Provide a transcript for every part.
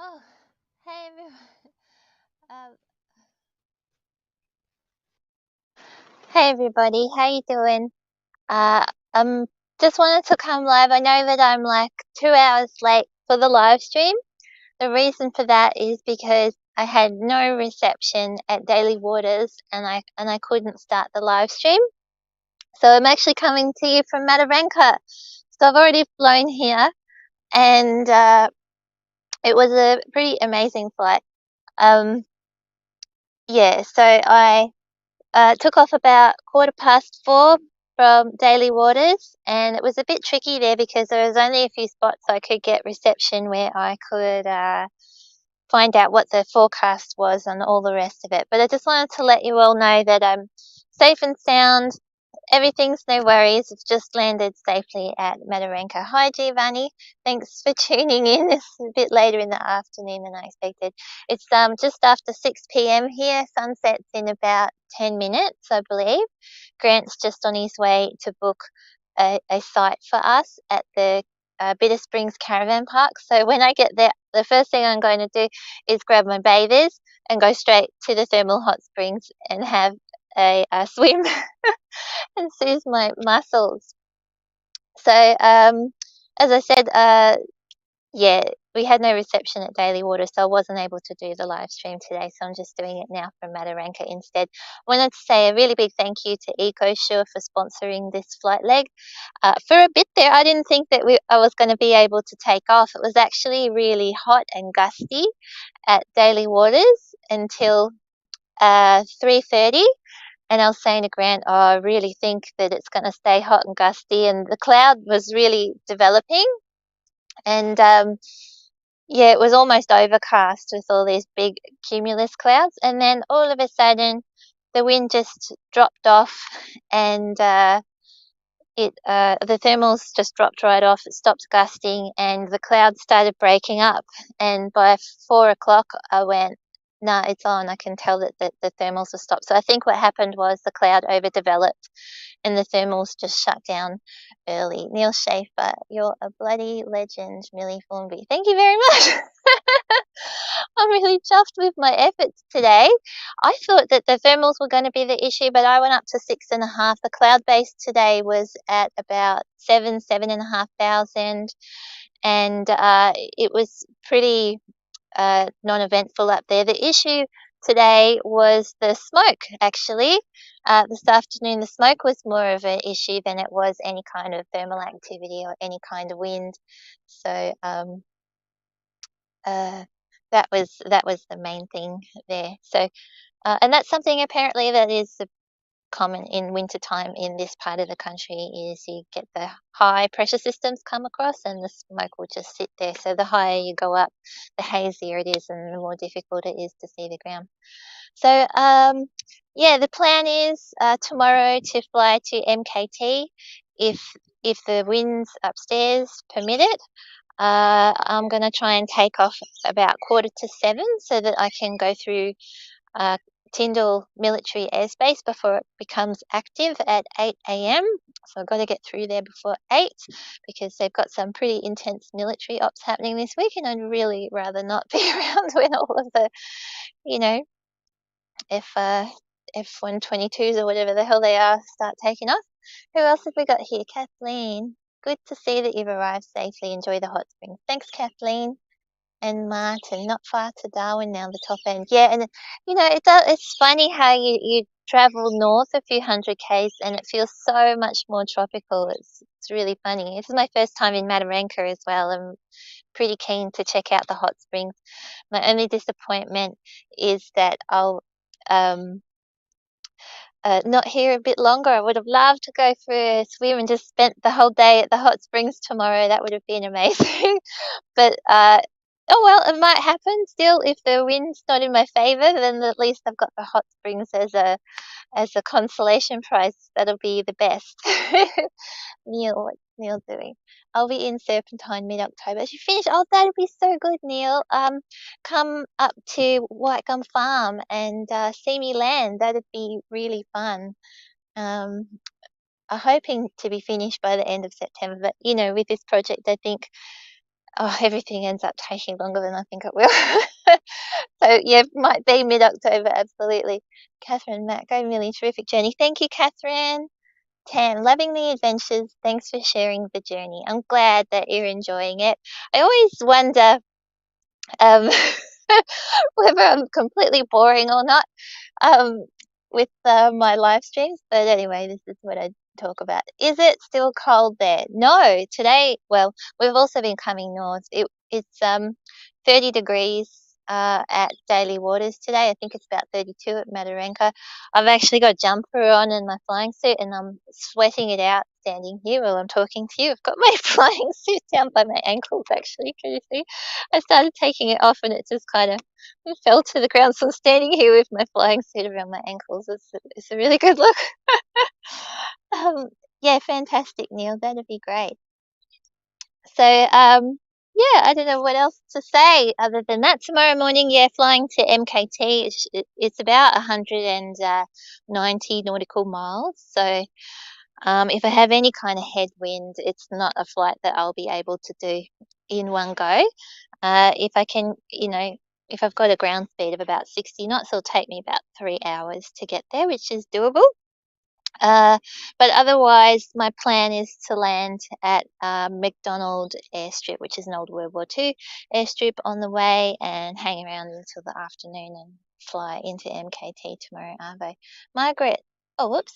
Oh, hey everyone. Um, hey everybody, how you doing? Uh, um, just wanted to come live. I know that I'm like 2 hours late for the live stream. The reason for that is because I had no reception at Daly Waters, and I couldn't start the live stream. So I'm actually coming to you from Mataranka. So I've already flown here, and it was a pretty amazing flight. Um, yeah, so I took off about 4:15 from Daly Waters, and it was a bit tricky there because there was only a few spots I could get reception where I could find out what the forecast was and all the rest of it. But I just wanted to let you all know that I'm safe and sound. Everything's no worries. It's just landed safely at Mataranka. Hi, Giovanni. Thanks for tuning in. It's a bit later in the afternoon than I expected. It's just after 6 p.m. here. Sunset's in about 10 minutes, I believe. Grant's just on his way to book a site for us at the Bitter Springs Caravan Park. So when I get there, the first thing I'm going to do is grab my bathers and go straight to the thermal hot springs and have a swim and soothe my muscles. So, as I said, yeah, we had no reception at Daly Water, so I wasn't able to do the live stream today. So I'm just doing it now from Mataranka instead. I wanted to say a really big thank you to EcoSure for sponsoring this flight leg. For a bit there, I didn't think that I was going to be able to take off. It was actually really hot and gusty at Daly Waters until 3:30. And I was saying to Grant, oh, I really think that it's going to stay hot and gusty. And the cloud was really developing. And yeah, it was almost overcast with all these big cumulus clouds. And then all of a sudden, the wind just dropped off, and the thermals just dropped right off. It stopped gusting, and the clouds started breaking up. And by 4 o'clock, I went, no, it's on. I can tell that the thermals have stopped. So I think what happened was the cloud overdeveloped and the thermals just shut down early. Neil Schaefer, you're a bloody legend, Milly Formby. Thank you very much. I'm really chuffed with my efforts today. I thought that the thermals were going to be the issue, but I went up to 6.5. The cloud base today was at about 7,500, and it was pretty non-eventful up there. The issue today was the smoke, actually. This afternoon, the smoke was more of an issue than it was any kind of thermal activity or any kind of wind. So uh, that was the main thing there. So and that's something apparently that is common in wintertime in this part of the country is you get the high pressure systems come across and the smoke will just sit there. So the higher you go up, the hazier it is and the more difficult it is to see the ground. So yeah, the plan is tomorrow to fly to MKT if the winds upstairs permit it. I'm going to try and take off about 6:45 so that I can go through uh, Tyndall military airspace before it becomes active at 8 a.m. So I've got to get through there before 8 because they've got some pretty intense military ops happening this week, and I'd really rather not be around when all of the, you know, if F-122s or whatever the hell they are start taking off. Who else have we got here? Kathleen. Good to see that you've arrived safely. Enjoy the hot springs. Thanks, Kathleen. And Martin, not far to Darwin now, the top end. Yeah, and it's funny how you travel north a few hundred k's and it feels so much more tropical. It's really funny. This is my first time in Mataranka as well. I'm pretty keen to check out the hot springs. My only disappointment is that I'll um not here a bit longer. I would have loved to go for a swim and just spent the whole day at the hot springs tomorrow. That would have been amazing. But oh well, it might happen still if the wind's not in my favor. Then at least I've got the hot springs as a consolation prize. That'll be the best. Neil, what's Neil doing? I'll be in Serpentine mid-October. As you finish, oh, that'd be so good, Neil. Come up to White Gum Farm and see me land. That'd be really fun. Um, I'm hoping to be finished by the end of September, but with this project, I think oh, everything ends up taking longer than I think it will. So yeah, might be mid-October, absolutely. Catherine, Matt, go Milly, terrific journey. Thank you, Catherine. Tam, loving the adventures. Thanks for sharing the journey. I'm glad that you're enjoying it. I always wonder um, whether I'm completely boring or not um, with my live streams. But anyway, this is what I talk about. Is it still cold there? No, today. Well, we've also been coming north. It's 30 degrees at Daly Waters today. I think it's about 32 at Mataranka. I've actually got a jumper on and my flying suit, and I'm sweating it out standing here while I'm talking to you. I've got my flying suit down by my ankles. Actually, can you see? I started taking it off, and it just kind of fell to the ground. So I'm standing here with my flying suit around my ankles. It's a really good look. um, yeah, fantastic, Neil. That'd be great. So, yeah, I don't know what else to say other than that. Tomorrow morning, yeah, flying to MKT. It's about 190 nautical miles. So, if I have any kind of headwind, it's not a flight that I'll be able to do in one go. If I can, if I've got a ground speed of about 60 knots, it'll take me about 3 hours to get there, which is doable. But otherwise, my plan is to land at McDonald Airstrip, which is an old World War II airstrip, on the way, and hang around until the afternoon and fly into MKT tomorrow, Arvo. Margaret, oh, whoops.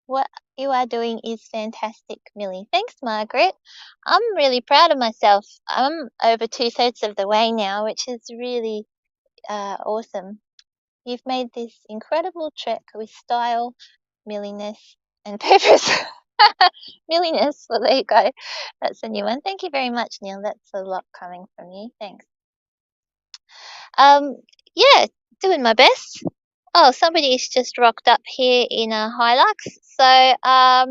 What you are doing is fantastic, Milly. Thanks, Margaret. I'm really proud of myself. I'm over 2/3 of the way now, which is really awesome. You've made this incredible trek with style, milliness, and purpose. Milliness. Well, there you go. That's a new one. Thank you very much, Neil. That's a lot coming from you. Thanks. Um, yeah, doing my best. Oh, somebody's just rocked up here in a Hilux. So, I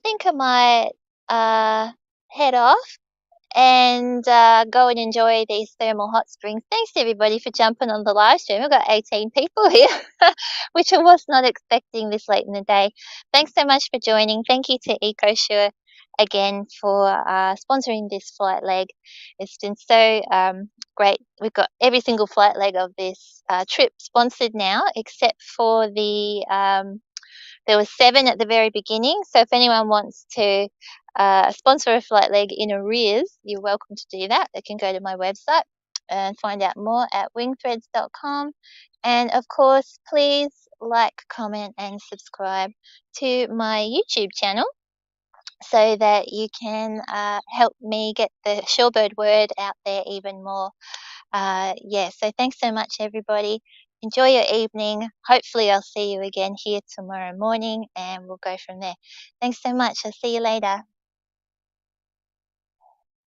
think I might head off and go and enjoy these thermal hot springs. Thanks everybody for jumping on the live stream. We've got 18 people here, which I was not expecting this late in the day. Thanks so much for joining. Thank you to EcoSure again for sponsoring this flight leg. It's been so great. We've got every single flight leg of this trip sponsored now, except for there was 7 at the very beginning. So if anyone wants to sponsor a flight leg in arrears, you're welcome to do that. They can go to my website and find out more at wingthreads.com. And of course, please like, comment, and subscribe to my YouTube channel so that you can help me get the shorebird word out there even more. Yeah, so thanks so much, everybody. Enjoy your evening. Hopefully, I'll see you again here tomorrow morning and we'll go from there. Thanks so much. I'll see you later.